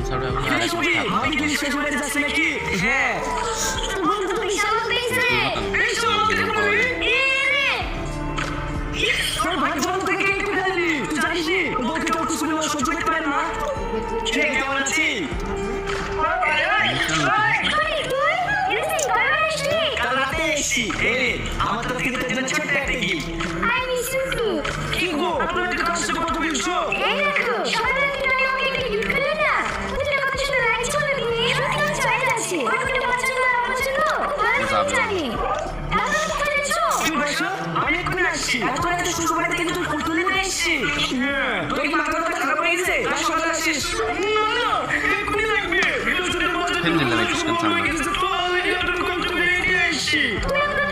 ছাড়ো এখন আর এক মাস থাকো। আমি কি শ্বশুর বাড়ি যাচ্ছি নাকি? হ্যাঁ বন্ধু তুমি শালা পেয়েছে তোর ভাই জন্ম থেকে কে একটু খাইনি তুই জানিস নি বউকে কেউ কিছু বলে সহ্য করতে পারে না ঠিক কেমন আছিস কাল রাতে এসেছি এই আমার তরফ থেকে তোর জন্য ছোট্ট একটা গিফট কি গো আপনার একটু কাজ থেকে কত কিছু তুই বসো আমি এক্ষুনি আসছি এখন একটা শ্বশুর বাড়ি থেকে তুই পুতুল নিয়ে এসেছি তোর কি মাথা ব্যথা খারাপ হয়ে গেছে কাল সকালে আসিস না এক্ষুনি লাগবে ফেলে দিলাম একটু সামনে। তুই